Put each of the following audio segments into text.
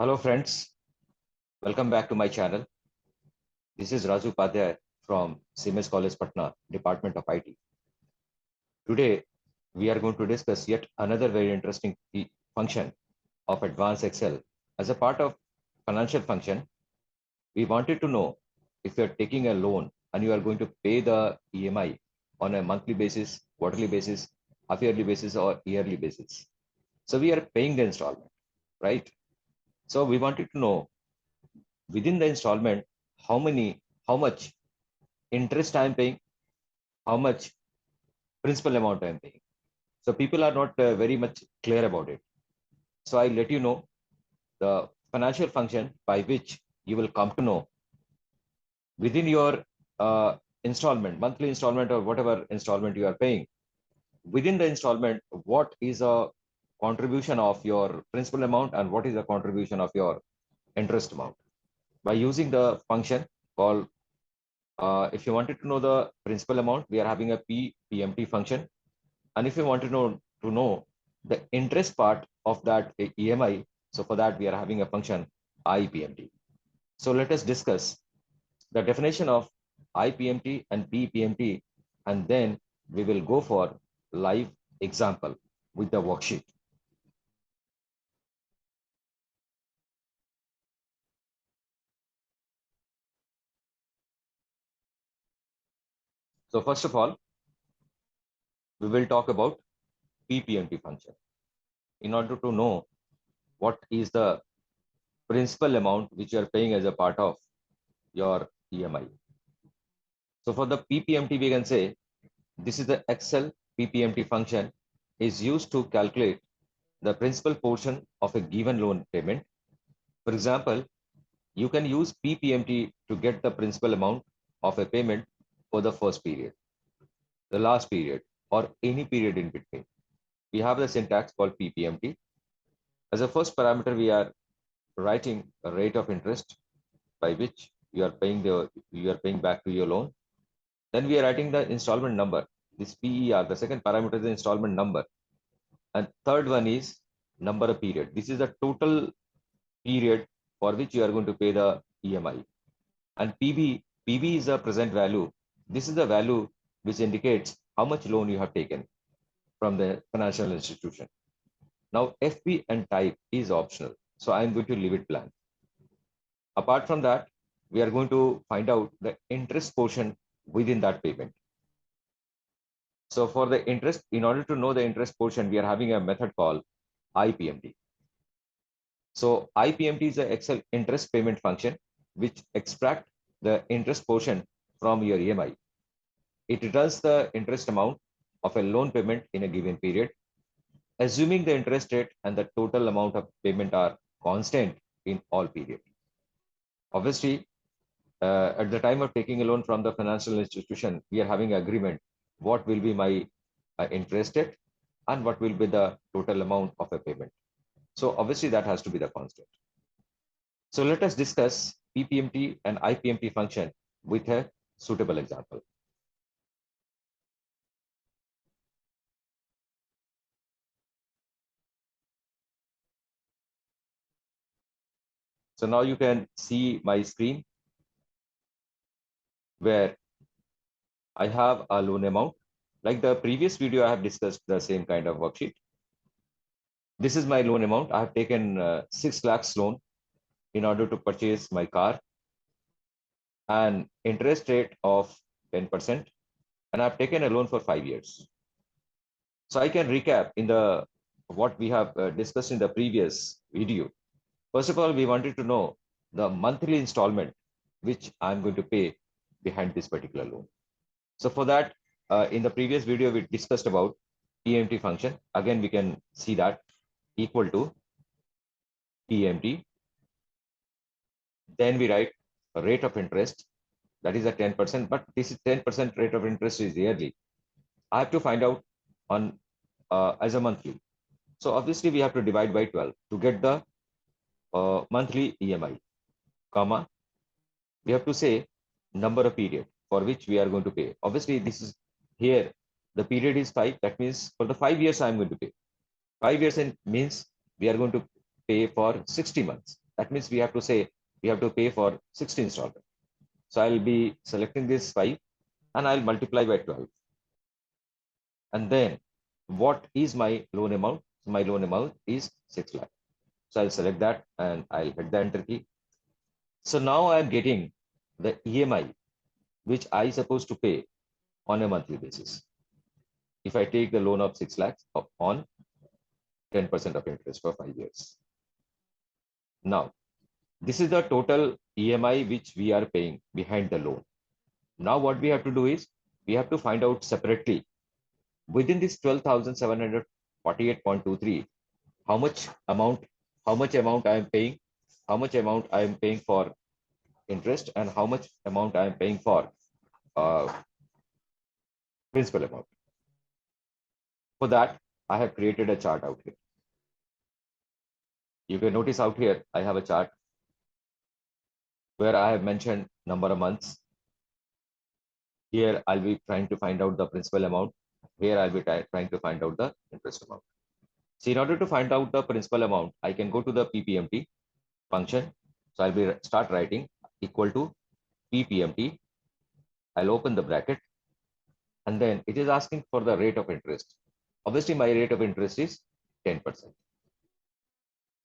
Hello friends, welcome back to my channel. This is Raju Upadhyay from CIMAGE College, Patna, Department of IT. Today, we are going to discuss yet another very interesting function of Advanced Excel. As a part of financial function, we wanted to know if you are taking a loan and you are going to pay the EMI on a monthly basis, quarterly basis, half-yearly basis, or yearly basis. So we are paying the installment, right? So we wanted to know within the installment, how much interest I am paying, how much principal amount I am paying. So people are not very much clear about it. So I let you know the financial function by which you will come to know within your installment, monthly installment or whatever installment you are paying, within the installment, what is a contribution of your principal amount and what is the contribution of your interest amount. By using the function called if you wanted to know the principal amount, we are having a PPMT function. And if you want to know the interest part of that EMI, so for that we are having a function IPMT. So let us discuss the definition of IPMT and PPMT, and then we will go for live example with the worksheet. So first of all, we will talk about PPMT function. In order to know what is the principal amount which you are paying as a part of your EMI. So for the PPMT, we can say this is the Excel PPMT function is used to calculate the principal portion of a given loan payment. For example, you can use PPMT to get the principal amount of a payment for the first period, the last period, or any period in between. We have the syntax called PPMT. As a first parameter, we are writing a rate of interest by which you are paying back to your loan. Then we are writing the installment number. This PER, the second parameter is the installment number. And third one is number of period. This is the total period for which you are going to pay the EMI. And PB is the present value. This is the value which indicates how much loan you have taken from the financial institution. Now, FB and type is optional. So I'm going to leave it blank. Apart from that, we are going to find out the interest portion within that payment. So for the interest, in order to know the interest portion, we are having a method called IPMT. So IPMT is the Excel interest payment function, which extract the interest portion from your EMI. It returns the interest amount of a loan payment in a given period, assuming the interest rate and the total amount of payment are constant in all periods. Obviously, at the time of taking a loan from the financial institution, we are having agreement what will be my interest rate and what will be the total amount of a payment. So obviously that has to be the constant. So let us discuss PPMT and IPMT function with a suitable example. So now you can see my screen where I have a loan amount. Like the previous video, I have discussed the same kind of worksheet. This is my loan amount. I have taken 6 lakhs loan in order to purchase my car, and interest rate of 10%. And I've taken a loan for 5 years. So I can recap in the what we have discussed in the previous video. First of all, we wanted to know the monthly installment which I'm going to pay behind this particular loan. So for that, in the previous video, we discussed about PMT function. Again, we can see that equal to PMT. Then we write a rate of interest, that is a 10%, but this is 10% rate of interest is yearly. I have to find out on as a monthly. So obviously we have to divide by 12 to get the monthly EMI, comma, we have to say number of period for which we are going to pay. Obviously this is here, the period is 5. That means for the 5 years I'm going to pay. 5 years means we are going to pay for 60 months. That means we have to say we have to pay for 60 installment. So I'll be selecting this 5 and I'll multiply by 12. And then what is my loan amount? My loan amount is 6 lakh. So I'll select that and I'll hit the enter key. So now I'm getting the EMI, which I supposed to pay on a monthly basis. If I take the loan of 6 lakhs on 10% of interest for 5 years. Now, this is the total EMI which we are paying behind the loan. Now, what we have to do is we have to find out separately within this 12,748.23, how much amount I am paying, how much amount I am paying for interest, and how much amount I am paying for principal amount. For that, I have created a chart out here. You can notice out here, I have a chart where I have mentioned number of months. Here, I'll be trying to find out the principal amount. Here, I'll be trying to find out the interest amount. So in order to find out the principal amount, I can go to the PPMT function. So I'll be start writing equal to PPMT. I'll open the bracket. And then it is asking for the rate of interest. Obviously, my rate of interest is 10%.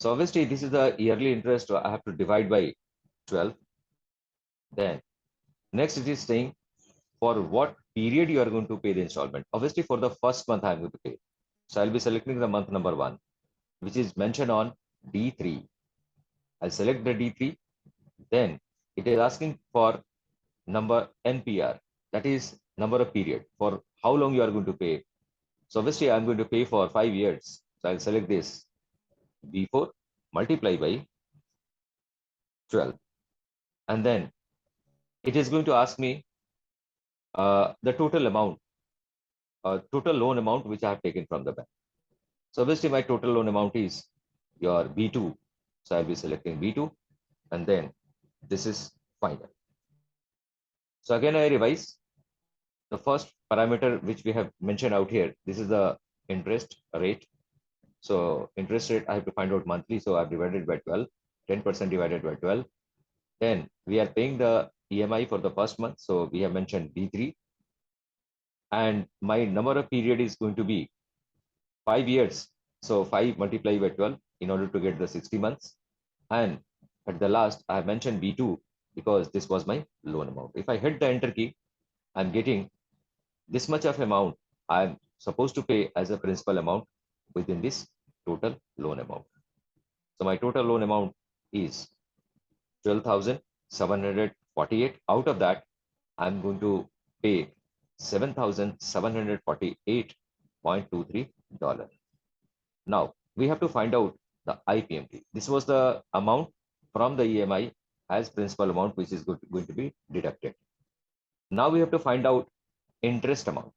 So obviously, this is the yearly interest. So I have to divide by 12. Then next it is saying for what period you are going to pay the installment. Obviously, for the first month, I'm going to pay. So I'll be selecting the month number 1, which is mentioned on D3. I'll select the D3. Then it is asking for number NPR, that is number of period, for how long you are going to pay. So obviously, I'm going to pay for 5 years. So I'll select this B4 multiply by 12. And then it is going to ask me the total amount, total loan amount which I have taken from the bank. So obviously my total loan amount is your B2. So I'll be selecting B2 and then this is final. So again, I revise the first parameter which we have mentioned out here. This is the interest rate. So interest rate I have to find out monthly. So I've divided by 12, 10% divided by 12. Then we are paying the EMI for the first month. So we have mentioned B3. And my number of period is going to be 5 years. So 5 multiplied by 12 in order to get the 60 months. And at the last, I have mentioned B2 because this was my loan amount. If I hit the enter key, I'm getting this much of amount I'm supposed to pay as a principal amount within this total loan amount. So my total loan amount is 12,748. Out of that, I'm going to pay $7,748.23. Now we have to find out the IPMT. This was the amount from the EMI as principal amount, which is going to be deducted. Now we have to find out interest amount.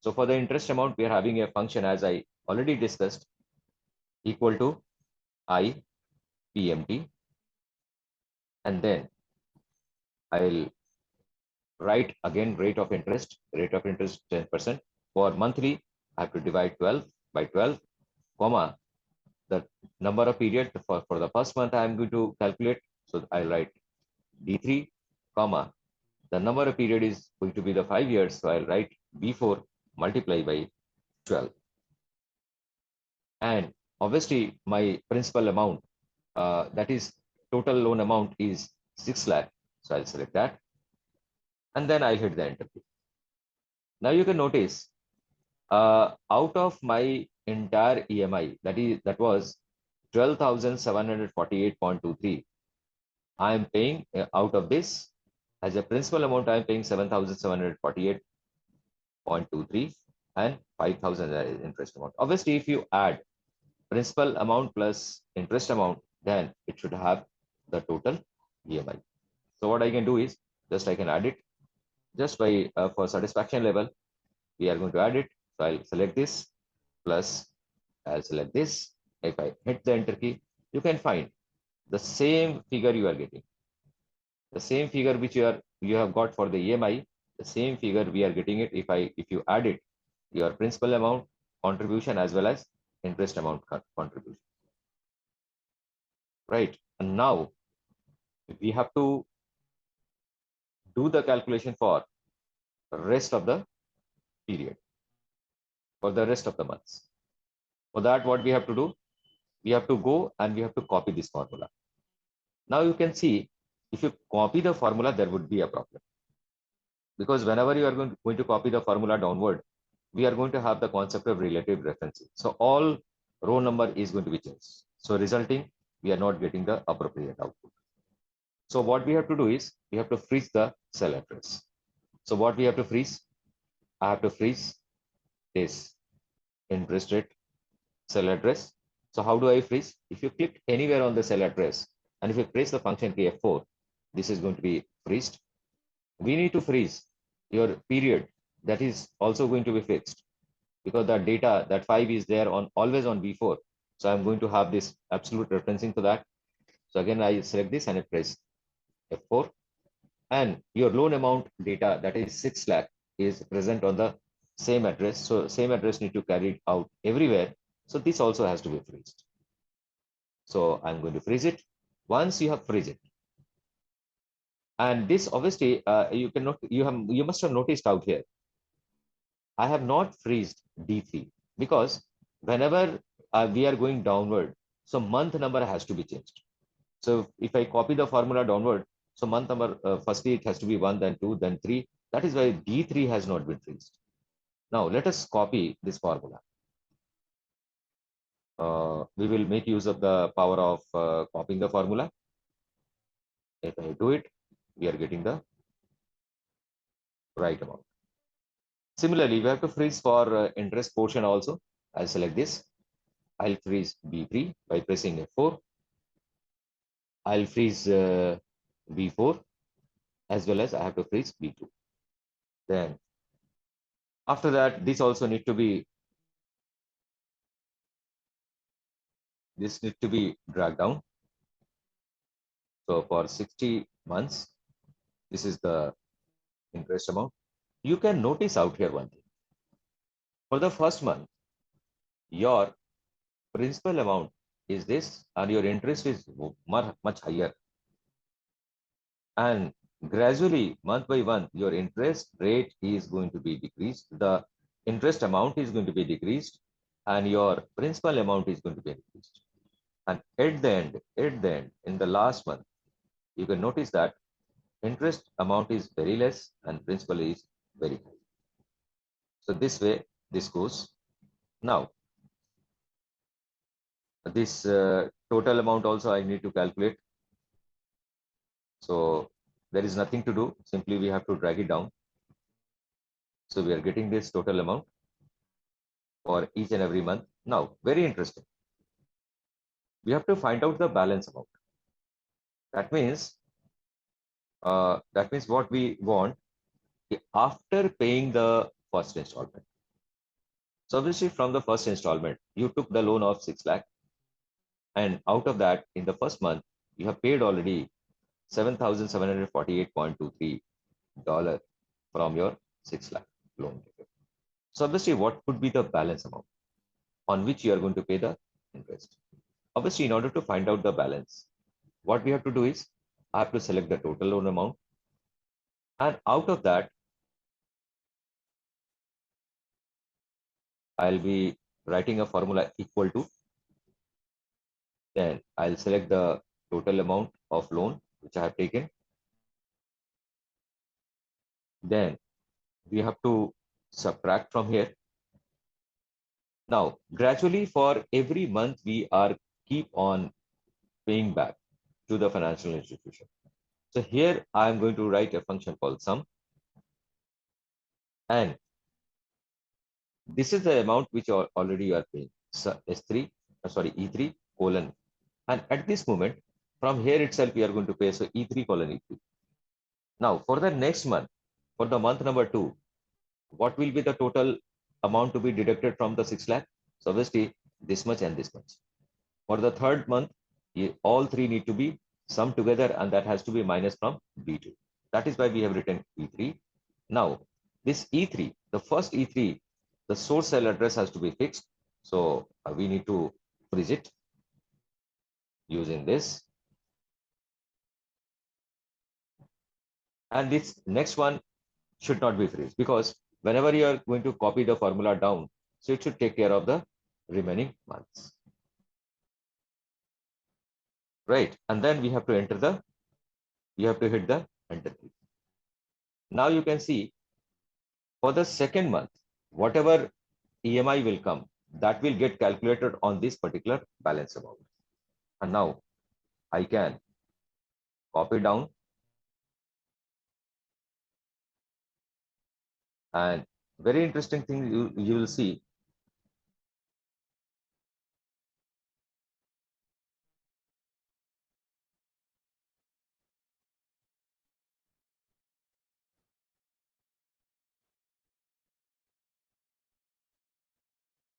So for the interest amount, we are having a function, as I already discussed, equal to IPMT. And then I'll write again rate of interest 10%. For monthly, I have to divide 12 by 12, comma, the number of period for the first month I am going to calculate. So I'll write D3, comma, the number of period is going to be the 5 years. So I'll write B4 multiply by 12. And obviously my principal amount, that is total loan amount is 6 lakh. So I'll select that. And then I'll hit the enter key. Now you can notice out of my entire EMI, that was 12,748.23. I am paying out of this as a principal amount. I am paying 7,748.23 and 5,000 as interest amount. Obviously, if you add principal amount plus interest amount, then it should have the total EMI. So what I can do is just I can add it just by for satisfaction level. We are going to add it. So I'll select this plus I'll select this. If I hit the enter key, you can find the same figure you are getting. The same figure which you have got for the EMI, the same figure we are getting it if you add it, your principal amount contribution as well as interest amount contribution. Right. And now we have to do the calculation for the rest of the period, for the rest of the months. For that, what we have to do? We have to go and we have to copy this formula. Now you can see, if you copy the formula, there would be a problem. Because whenever you are going to copy the formula downward, we are going to have the concept of relative referencing. So all row number is going to be changed. So resulting, we are not getting the appropriate output. So what we have to do is, we have to freeze the cell address. So what we have to freeze? I have to freeze this interest rate cell address. So how do I freeze? If you click anywhere on the cell address, and if you press the function key F4, this is going to be freezed. We need to freeze your period. That is also going to be fixed, because the data, that 5 is there on always on B4. So I'm going to have this absolute referencing to that. So again, I select this and I press F4. And your loan amount data, that is 6 lakh, is present on the same address. So same address need to carry it out everywhere. So this also has to be freezed. So I'm going to freeze it. Once you have freeze it, and this obviously you must have noticed out here, I have not freezed D3, because whenever we are going downward, so month number has to be changed. So if I copy the formula downward, so month number, firstly it has to be 1, then 2, then 3. That is why D3 has not been freezed. Now let us copy this formula. We will make use of the power of copying the formula. If I do it, we are getting the right amount. Similarly, we have to freeze for interest portion also. I'll select this. I'll freeze B3 by pressing F4. I'll freeze B4, as well as I have to freeze B2. Then after that, this also need to be, dragged down. So for 60 months, this is the interest amount. You can notice out here one thing. For the first month, your principal amount is this, and your interest is much higher. And gradually, month by month, your interest rate is going to be decreased. The interest amount is going to be decreased, and your principal amount is going to be increased. And at the end, in the last month, you can notice that interest amount is very less and principal is very high. So this way, this goes. Now, this total amount also I need to calculate. So there is nothing to do. Simply we have to drag it down. So we are getting this total amount for each and every month. Now, very interesting. We have to find out the balance amount. That means what we want after paying the first installment. So obviously from the first installment, you took the loan of 6 lakh. And out of that, in the first month, you have paid already $7,748.23 from your 6 lakh loan. So obviously, what could be the balance amount on which you are going to pay the interest? Obviously, in order to find out the balance, what we have to do is, I have to select the total loan amount. And out of that, I'll be writing a formula equal to, then I'll select the total amount of loan which I have taken. Then we have to subtract from here. Now, gradually for every month, we are keep on paying back to the financial institution. So here I am going to write a function called sum. And this is the amount which already you are paying. So E3 colon. And at this moment, from here itself, we are going to pay. So E3 colon E3. Now, for the next month, for the month number 2, what will be the total amount to be deducted from the 6 lakh? So obviously, this much and this much. For the third month, all three need to be summed together, and that has to be minus from B2. That is why we have written E3. Now, this E3, the first E3, the source cell address has to be fixed. So we need to freeze it using this. And this next one should not be freeze, because whenever you are going to copy the formula down, so it should take care of the remaining months. Right. And then we have to enter the, you have to hit the enter key. Now you can see for the second month, whatever EMI will come, that will get calculated on this particular balance amount. And now I can copy down, and very interesting thing you will see.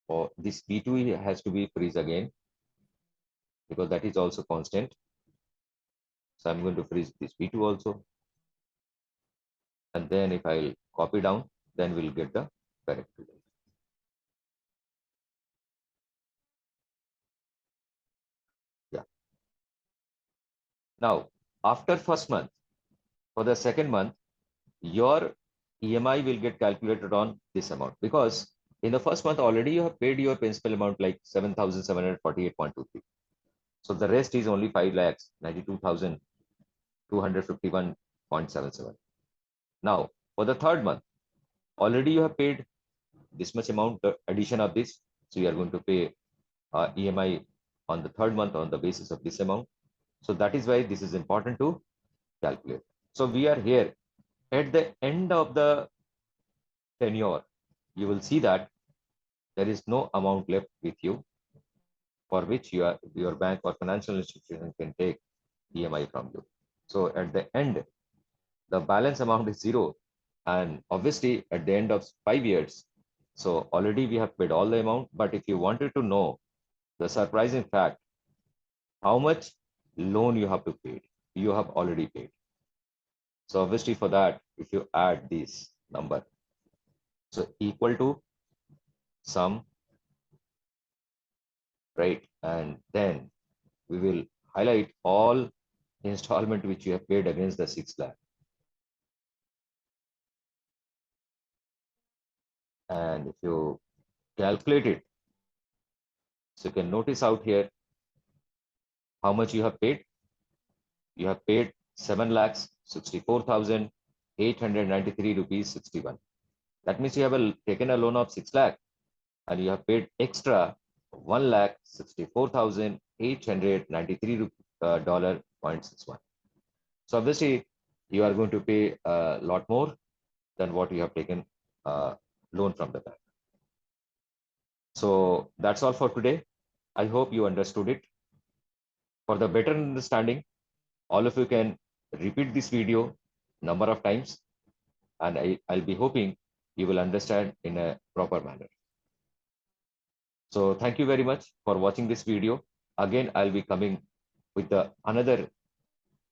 For this P2 has to be freeze again, because that is also constant. So I'm going to freeze this P2 also. And then if I copy down, then we'll get the correct result. Yeah. Now, after first month, for the second month, your EMI will get calculated on this amount, because in the first month already you have paid your principal amount like 7,748.23. So the rest is only 5,92,251.77. Now, for the third month, already you have paid this much amount, the addition of this. So you are going to pay EMI on the third month on the basis of this amount. So that is why this is important to calculate. So we are here at the end of the tenure. You will see that there is no amount left with you for which your bank or financial institution can take EMI from you. So at the end, the balance amount is zero. And obviously at the end of 5 years, so already we have paid all the amount. But if you wanted to know the surprising fact, how much loan you have to pay, you have already paid. So obviously for that, if you add this number, so equal to sum, right? And then we will highlight all installment which you have paid against the 6 lakh. And if you calculate it, so you can notice out here how much you have paid. You have paid 7,64,893 rupees 61. That means you have taken a loan of 6 lakh and you have paid extra 1,64,893 $0.61. So obviously you are going to pay a lot more than what you have taken loan from the bank. So that's all for today. I hope you understood it. For the better understanding, all of you can repeat this video number of times, and I'll be hoping you will understand in a proper manner. So thank you very much for watching this video. Again, I'll be coming with another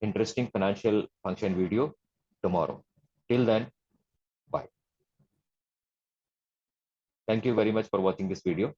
interesting financial function video tomorrow. Till then, bye. Thank you very much for watching this video.